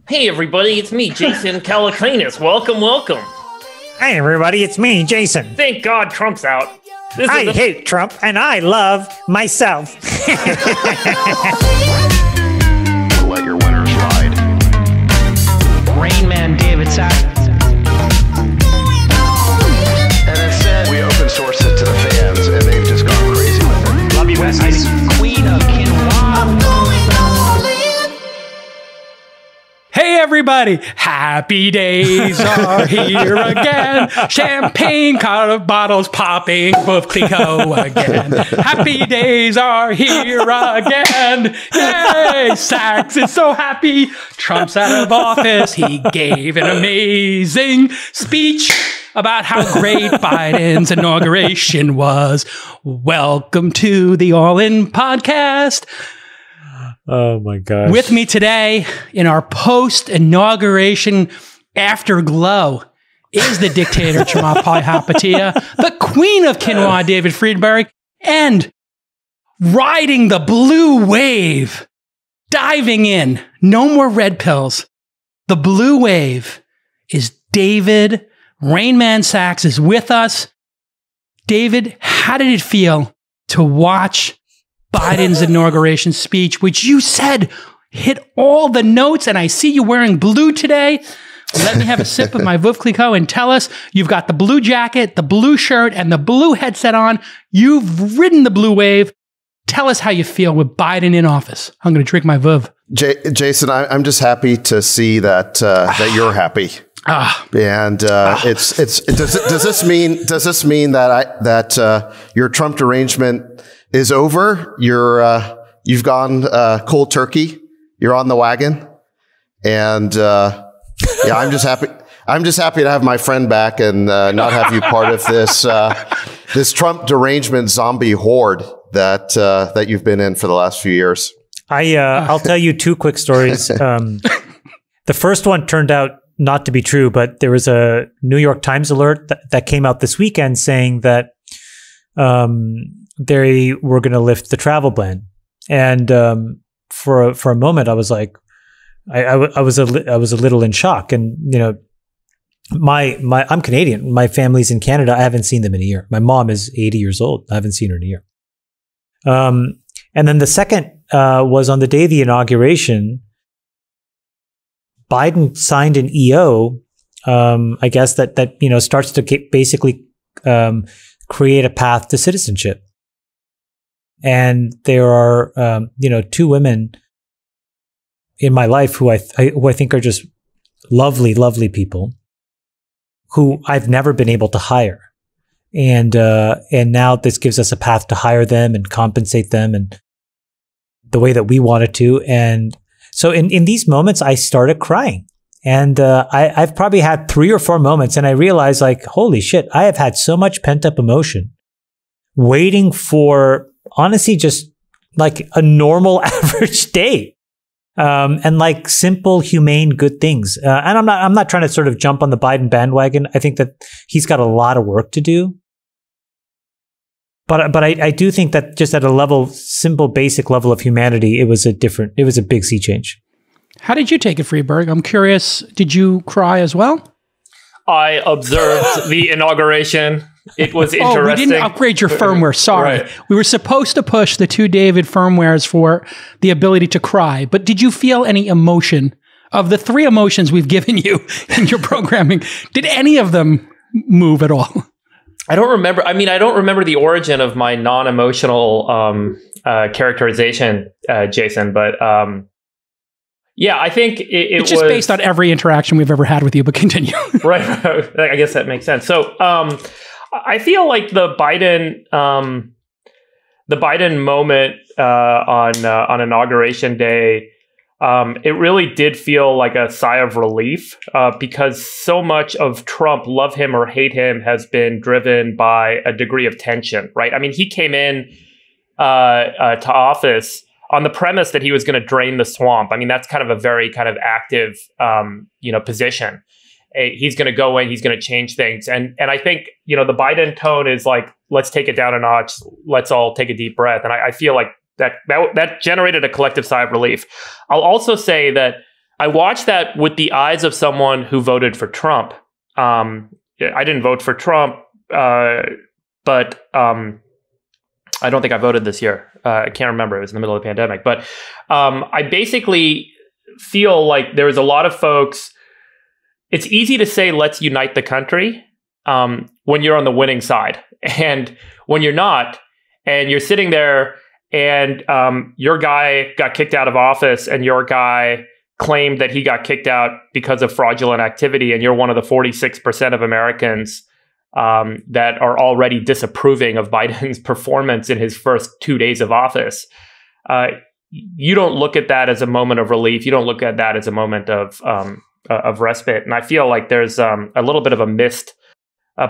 Hey everybody, it's me, Jason Calacanis. Welcome, welcome. Hey everybody, it's me, Jason. Thank God Trump's out. I hate Trump and I love myself. Let your winners ride. Rain Man David Sacks. And instead, we open source it to the fans, and they've just gone crazy with it. Love you, Besties. Queen of Quinoa. Hey everybody, happy days are here again. Champagne bottles popping, both Clico again. Happy days are here again. Yay, Sacks is so happy. Trump's out of office. He gave an amazing speech about how great Biden's inauguration was. Welcome to the All In podcast. Oh my gosh. With me today in our post-inauguration afterglow is the dictator, Chamath Palihapitiya, the queen of quinoa, David Friedberg, and riding the blue wave, diving in, no more red pills. The blue wave is David. Rain Man Sacks is with us. David, how did it feel to watch Biden's inauguration speech, which you said hit all the notes, and I see you wearing blue today? Let me have a sip of my Veuve Clicquot and tell us, you've got the blue jacket, the blue shirt, and the blue headset on. You've ridden the blue wave. Tell us how you feel with Biden in office. I'm going to drink my Veuve. Jason, I'm just happy to see that that you're happy. And does this mean that your Trump derangement is over? You've gone cold turkey. You're on the wagon, and yeah, I'm just happy. I'm just happy to have my friend back and not have you part of this this Trump derangement zombie horde that you've been in for the last few years. I'll tell you two quick stories. The first one turned out not to be true, but there was a New York Times alert that came out this weekend saying that they were going to lift the travel ban, and for a moment I was like, I was a little in shock. And you know, I'm Canadian. My family's in Canada. I haven't seen them in a year. My mom is 80 years old. I haven't seen her in a year. And then the second was on the day of the inauguration. Biden signed an EO, I guess that you know starts to basically create a path to citizenship. And there are two women in my life who I think are just lovely, lovely people who I've never been able to hire, and now this gives us a path to hire them and compensate them and the way that we wanted to. And so in these moments, I started crying, and I've probably had 3 or 4 moments, and I realized, like, holy shit, I have had so much pent up emotion waiting for, honestly, just like a normal average day, and like simple, humane, good things. And I'm not trying to sort of jump on the Biden bandwagon. I think that he's got a lot of work to do. But I do think that just at a level, simple, basic level of humanity, it was a big sea change. How did you take it, Friedberg? I'm curious. Did you cry as well? I observed the inauguration. It was interesting. Oh, we didn't upgrade your firmware. Sorry. Right. We were supposed to push the 2 David firmwares for the ability to cry. But did you feel any emotion? Of the 3 emotions we've given you in your programming, did any of them move at all? I don't remember. I mean, I don't remember the origin of my non-emotional characterization, Jason. But yeah, I think it's just based on every interaction we've ever had with you. But continue. Right. I guess that makes sense. So I feel like the Biden moment on Inauguration Day, it really did feel like a sigh of relief because so much of Trump, love him or hate him, has been driven by a degree of tension, right? I mean, he came in to office on the premise that he was going to drain the swamp. I mean, that's kind of a very kind of active, position. He's going to go in, he's going to change things. And I think, the Biden tone is like, let's take it down a notch. Let's all take a deep breath. And I feel like that generated a collective sigh of relief. I'll also say that I watched that with the eyes of someone who voted for Trump. I didn't vote for Trump, but I don't think I voted this year. I can't remember. It was in the middle of the pandemic. But I basically feel like there's a lot of folks. It's easy to say, let's unite the country when you're on the winning side. And when you're not, and you're sitting there and your guy got kicked out of office and your guy claimed that he got kicked out because of fraudulent activity, and you're one of the 46% of Americans that are already disapproving of Biden's performance in his first 2 days of office. You don't look at that as a moment of relief. You don't look at that as a moment of respite. And I feel like there's a little bit of a missed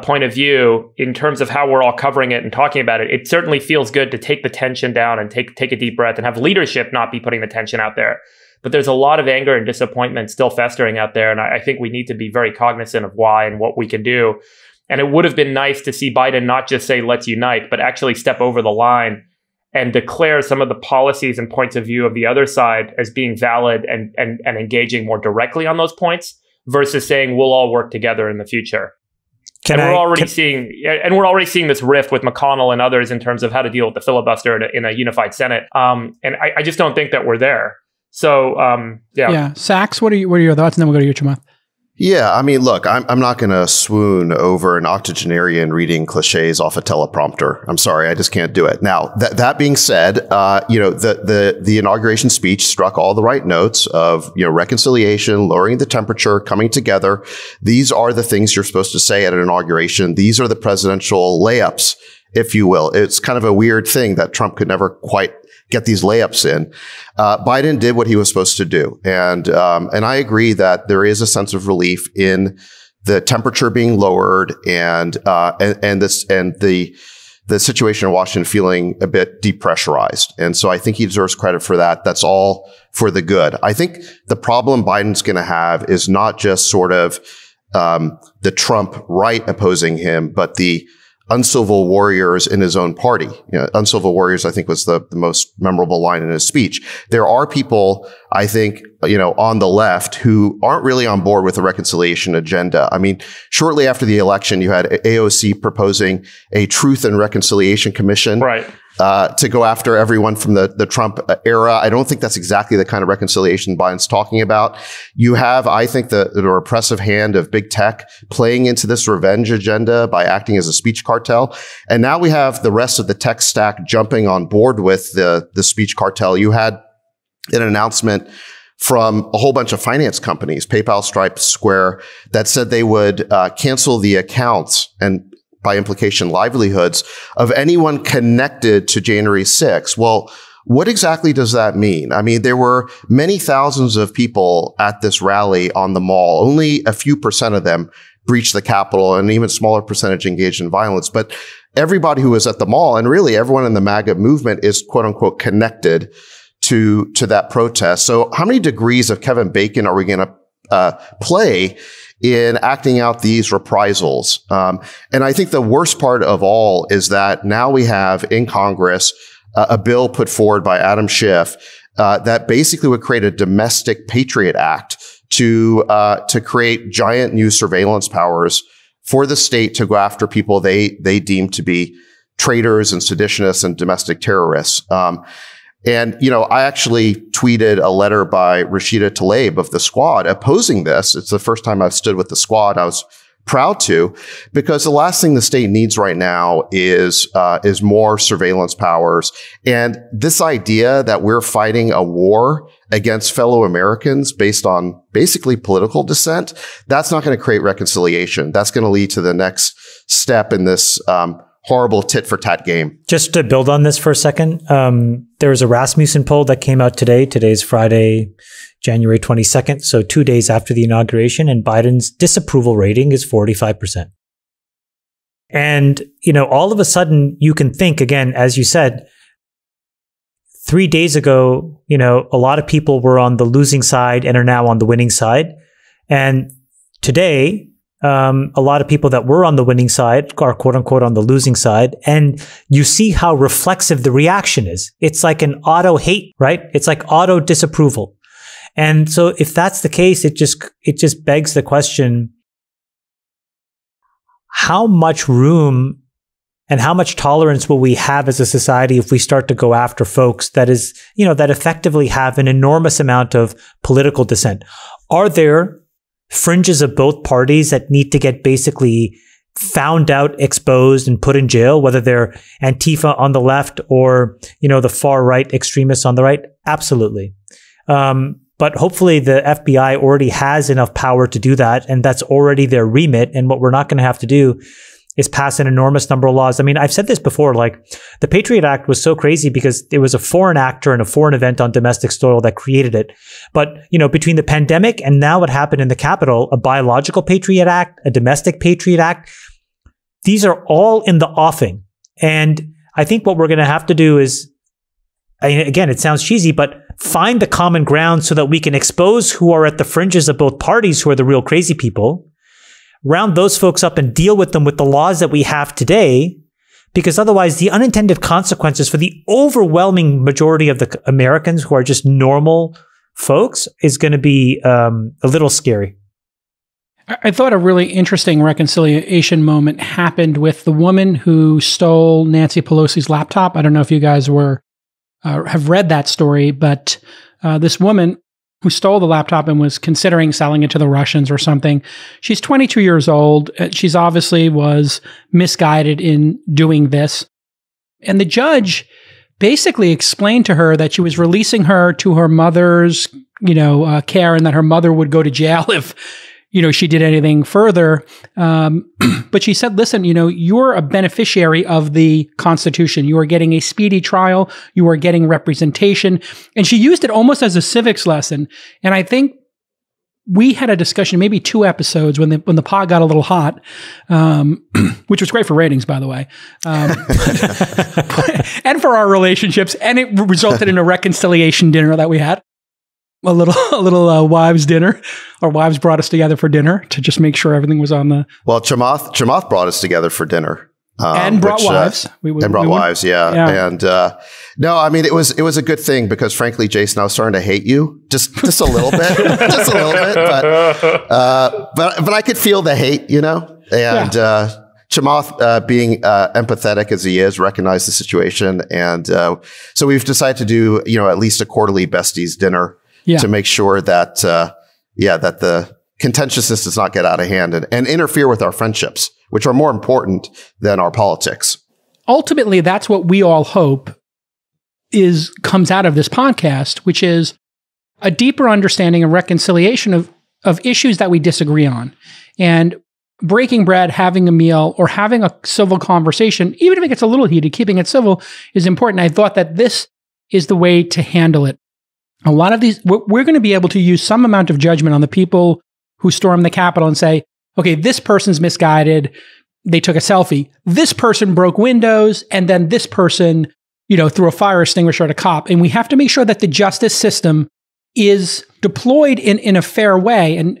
point of view in terms of how we're all covering it and talking about it. It certainly feels good to take the tension down and take a deep breath and have leadership not be putting the tension out there. But there's a lot of anger and disappointment still festering out there. And I think we need to be very cognizant of why and what we can do. And it would have been nice to see Biden not just say, let's unite, but actually step over the line and declare some of the policies and points of view of the other side as being valid and engaging more directly on those points versus saying we'll all work together in the future. We're already seeing this rift with McConnell and others in terms of how to deal with the filibuster in a unified Senate. And I just don't think that we're there. So, yeah. Yeah. Sacks, what are your thoughts? And then we'll go to you, Chamath. Yeah, I mean, look, I'm not going to swoon over an octogenarian reading cliches off a teleprompter. I'm sorry, I just can't do it. Now, that being said, the inauguration speech struck all the right notes of, reconciliation, lowering the temperature, coming together. These are the things you're supposed to say at an inauguration. These are the presidential layups, if you will. It's kind of a weird thing that Trump could never quite get these layups in. Biden did what he was supposed to do. And I agree that there is a sense of relief in the temperature being lowered and the situation in Washington feeling a bit depressurized. And so I think he deserves credit for that. That's all for the good. I think the problem Biden's going to have is not just sort of the Trump right opposing him, but the uncivil warriors in his own party. Uncivil warriors, I think, was the most memorable line in his speech. There are people, I think, on the left who aren't really on board with the reconciliation agenda. I mean, shortly after the election, you had AOC proposing a Truth and Reconciliation Commission. Right. To go after everyone from the Trump era. I don't think that's exactly the kind of reconciliation Biden's talking about. You have, I think, the repressive hand of big tech playing into this revenge agenda by acting as a speech cartel. And now we have the rest of the tech stack jumping on board with the speech cartel. You had an announcement from a whole bunch of finance companies, PayPal, Stripe, Square, that said they would cancel the accounts and by implication, livelihoods of anyone connected to January 6th. Well, what exactly does that mean? I mean, there were many thousands of people at this rally on the Mall. Only a few percent of them breached the Capitol, and an even smaller percentage engaged in violence. But everybody who was at the Mall, and really everyone in the MAGA movement, is quote unquote connected to that protest. So how many degrees of Kevin Bacon are we going to play in acting out these reprisals? And I think the worst part of all is that now we have in Congress a bill put forward by Adam Schiff that basically would create a domestic Patriot Act to create giant new surveillance powers for the state to go after people they deem to be traitors and seditionists and domestic terrorists. And, I actually tweeted a letter by Rashida Tlaib of the Squad opposing this. It's the first time I've stood with the Squad. I was proud to, because the last thing the state needs right now is more surveillance powers. And this idea that we're fighting a war against fellow Americans based on basically political dissent, that's not going to create reconciliation. That's going to lead to the next step in this horrible tit-for-tat game. Just to build on this for a second, there was a Rasmussen poll that came out today. Today's Friday, January 22nd, so 2 days after the inauguration, and Biden's disapproval rating is 45%. And, all of a sudden, you can think, again, as you said, 3 days ago, a lot of people were on the losing side and are now on the winning side. And today, a lot of people that were on the winning side are quote unquote on the losing side. And you see how reflexive the reaction is. It's like an auto hate, right? It's like auto disapproval. And so if that's the case, it just begs the question, how much room and how much tolerance will we have as a society if we start to go after folks that effectively have an enormous amount of political dissent? Are there fringes of both parties that need to get basically found out, exposed, and put in jail, whether they're Antifa on the left or, the far right extremists on the right? Absolutely. But hopefully the FBI already has enough power to do that, and that's already their remit. And what we're not going to have to do is pass an enormous number of laws. I mean, I've said this before, like the Patriot Act was so crazy because it was a foreign actor and a foreign event on domestic soil that created it. But, between the pandemic and now what happened in the Capitol, a biological Patriot Act, a domestic Patriot Act, these are all in the offing. And I think what we're going to have to do is, again, it sounds cheesy, but find the common ground so that we can expose who are at the fringes of both parties, who are the real crazy people, round those folks up and deal with them with the laws that we have today, because otherwise the unintended consequences for the overwhelming majority of the Americans who are just normal folks is going to be a little scary. I thought a really interesting reconciliation moment happened with the woman who stole Nancy Pelosi's laptop. I don't know if you guys have read that story, but this woman who stole the laptop and was considering selling it to the Russians or something. She's 22 years old. She's obviously was misguided in doing this. And the judge basically explained to her that she was releasing her to her mother's, care, and that her mother would go to jail if, she did anything further. But she said, listen, you're a beneficiary of the Constitution. You are getting a speedy trial. You are getting representation. And she used it almost as a civics lesson. And I think we had a discussion, maybe 2 episodes when the pod got a little hot, which was great for ratings, by the way, and for our relationships. And it resulted in a reconciliation dinner that we had. A little wives dinner. Our wives brought us together for dinner to just make sure everything was on the. Well, Chamath brought us together for dinner, and brought wives. Wives, yeah. And no, I mean it was a good thing because frankly, Jason, I was starting to hate you just a little bit, just a little bit, but I could feel the hate, and. Chamath, being empathetic as he is, recognized the situation, and so we've decided to do at least a quarterly besties dinner to make sure that that the contentiousness does not get out of hand and interfere with our friendships, which are more important than our politics. Ultimately, that's what we all hope comes out of this podcast, which is a deeper understanding and reconciliation of issues that we disagree on, and breaking bread, having a meal, or having a civil conversation, even if it gets a little heated, keeping it civil is important. I thought that this is the way to handle it. A lot of these, we're going to be able to use some amount of judgment on the people who stormed the Capitol and say, okay, this person's misguided. They took a selfie. This person broke windows. And then this person, threw a fire extinguisher at a cop. And we have to make sure that the justice system is deployed in a fair way. And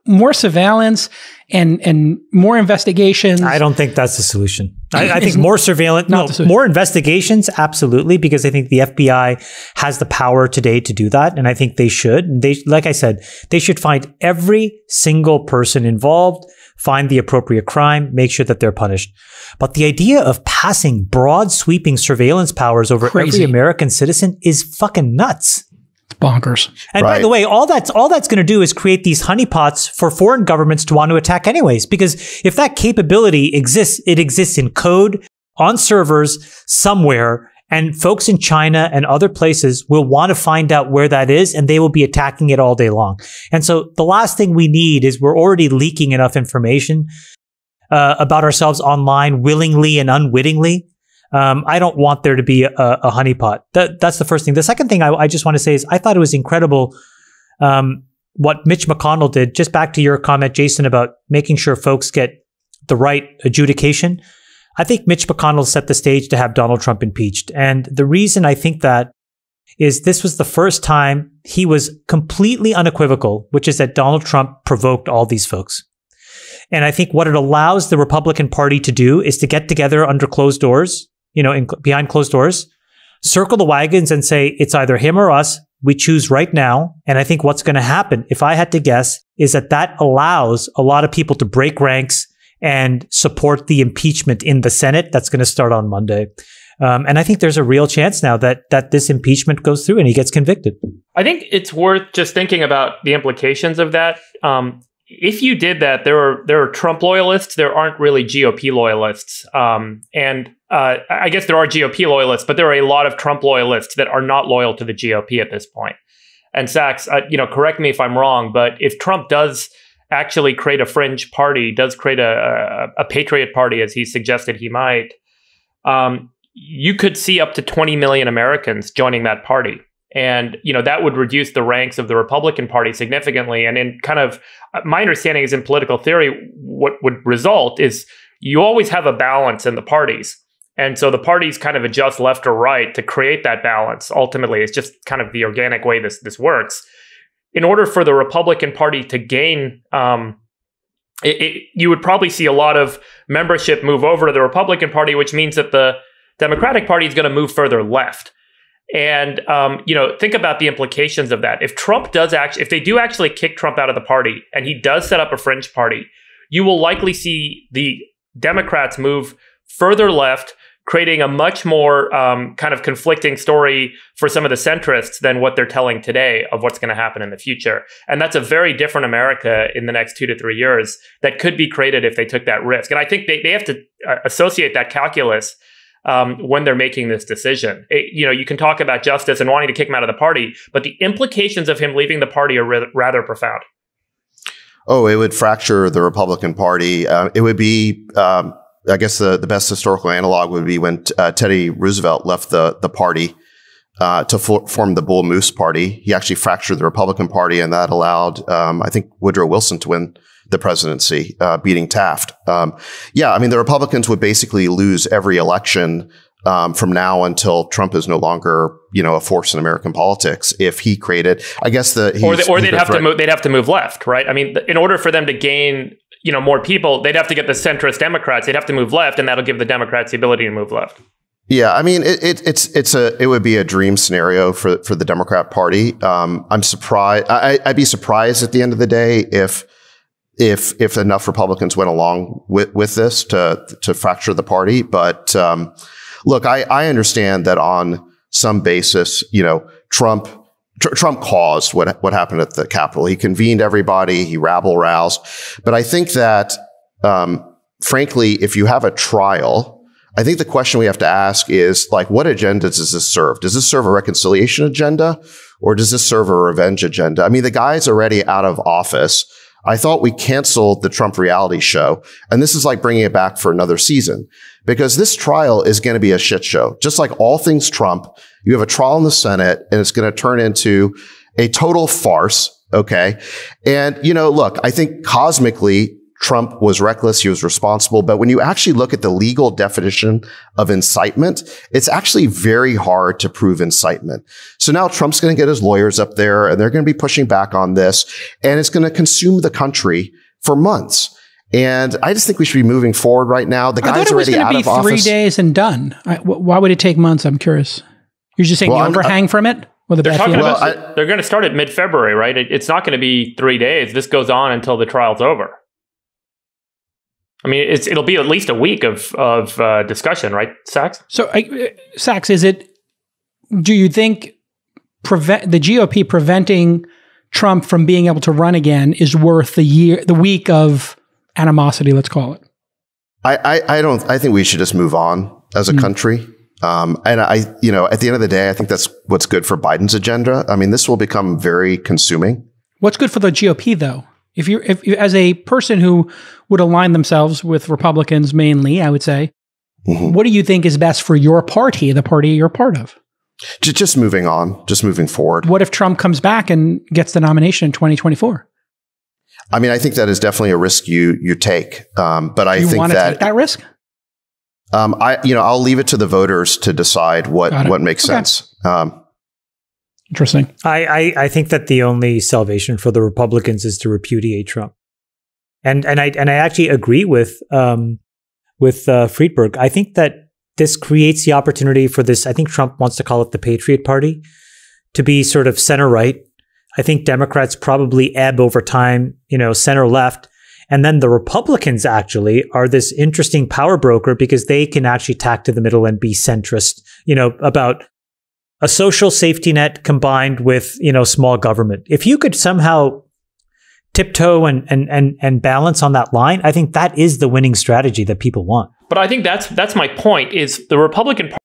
more surveillance and more investigations. I don't think that's the solution. I think more surveillance, more investigations, absolutely, because I think the FBI has the power today to do that. And I think they should. Like I said, they should find every single person involved, find the appropriate crime, make sure that they're punished. But the idea of passing broad sweeping surveillance powers over every American citizen is fucking nuts. Bonkers. And by the way, all that's going to do is create these honeypots for foreign governments to want to attack anyways. Because if that capability exists, it exists in code on servers somewhere, and folks in China and other places will want to find out where that is, and they will be attacking it all day long. And so the last thing we need is we're already leaking enough information about ourselves online willingly and unwittingly. I don't want there to be a honeypot. That's the first thing. The second thing I just want to say is I thought it was incredible what Mitch McConnell did. Just back to your comment, Jason, about making sure folks get the right adjudication. I think Mitch McConnell set the stage to have Donald Trump impeached. And the reason I think that is this was the first time he was completely unequivocal, which is that Donald Trump provoked all these folks. And I think what it allows the Republican Party to do is to get together under closed doors, behind closed doors, circle the wagons and say, it's either him or us. we choose right now. And I think what's going to happen, if I had to guess, is that allows a lot of people to break ranks and support the impeachment in the Senate. That's going to start on Monday. And I think there's a real chance now that this impeachment goes through and he gets convicted. I think it's worth just thinking about the implications of that. If you did that, there are Trump loyalists. There aren't really GOP loyalists. I guess there are GOP loyalists, but there are a lot of Trump loyalists that are not loyal to the GOP at this point. And Sacks, correct me if I'm wrong, but if Trump does actually create a fringe party, does create a patriot party, as he suggested he might, you could see up to 20 million Americans joining that party. And, that would reduce the ranks of the Republican Party significantly. And in kind of my understanding is in political theory, what would result is you always have a balance in the parties. And so the parties kind of adjust left or right to create that balance. Ultimately, it's just kind of the organic way this works. In order for the Republican Party to gain, you would probably see a lot of membership move over to the Republican Party, which means that the Democratic Party is going to move further left. And, think about the implications of that. If they do actually kick Trump out of the party and he does set up a fringe party, you will likely see the Democrats move further left, creating a much more kind of conflicting story for some of the centrists than what they're telling today of what's going to happen in the future. And that's a very different America in the next 2 to 3 years that could be created if they took that risk. And I think they have to associate that calculus when they're making this decision. You can talk about justice and wanting to kick him out of the party, but the implications of him leaving the party are rather profound. Oh, it would fracture the Republican Party. It would be, I guess the best historical analog would be when Teddy Roosevelt left the party to form the Bull Moose Party. He actually fractured the Republican Party, and that allowed, I think, Woodrow Wilson to win the presidency, beating Taft. The Republicans would basically lose every election from now until Trump is no longer, a force in American politics. If he created, I guess they'd have to move left, right? I mean, in order for them to gain, more people, they'd have to get the centrist Democrats. They'd have to move left, and that'll give the Democrats the ability to move left. Yeah, I mean, it would be a dream scenario for the Democrat Party. I'm surprised. I'd be surprised at the end of the day if enough Republicans went along with this to fracture the party. But look, I understand that on some basis, Trump caused what happened at the Capitol. He convened everybody, he rabble-roused. But I think that, frankly, if you have a trial, I think the question we have to ask is, what agenda does this serve? Does this serve a reconciliation agenda, or does this serve a revenge agenda? I mean, the guy's already out of office. I thought we canceled the Trump reality show, and this is like bringing it back for another season, because this trial is going to be a shit show. Just like all things Trump, you have a trial in the Senate, and it's going to turn into a total farce. Okay. And, look, I think cosmically, Trump was reckless. He was responsible. But when you actually look at the legal definition of incitement, it's actually very hard to prove incitement. So now Trump's going to get his lawyers up there, and they're going to be pushing back on this, and it's going to consume the country for months. And I just think we should be moving forward right now. The guy's already out of office. 3 days and done. Why would it take months? I'm curious. You're just saying the overhang from it? They're going to start at mid-February, right? It's not going to be 3 days. This goes on until the trial's over. I mean, it'll be at least a week of discussion, right, Sacks? So, Sacks, do you think the GOP preventing Trump from being able to run again is worth the week of animosity, let's call it? I think we should just move on as a country. And at the end of the day, I think that's what's good for Biden's agenda. I mean, this will become very consuming. What's good for the GOP, though? If you as a person who would align themselves with Republicans mainly, I would say, what do you think is best for your party, the party you're part of? Just moving on, just moving forward. What if Trump comes back and gets the nomination in 2024? I mean, I think that is definitely a risk you take. But I think you want to take that risk? I'll leave it to the voters to decide what makes sense. Interesting. I think that the only salvation for the Republicans is to repudiate Trump, and I actually agree with Friedberg. I think that this creates the opportunity for this. I think Trump wants to call it the Patriot Party, to be sort of center right. I think Democrats probably ebb over time, center left. And then the Republicans actually are this interesting power broker because they can actually tack to the middle and be centrist, about a social safety net combined with, small government. If you could somehow tiptoe and balance on that line, I think that is the winning strategy that people want. But I think that's my point, is the Republican Party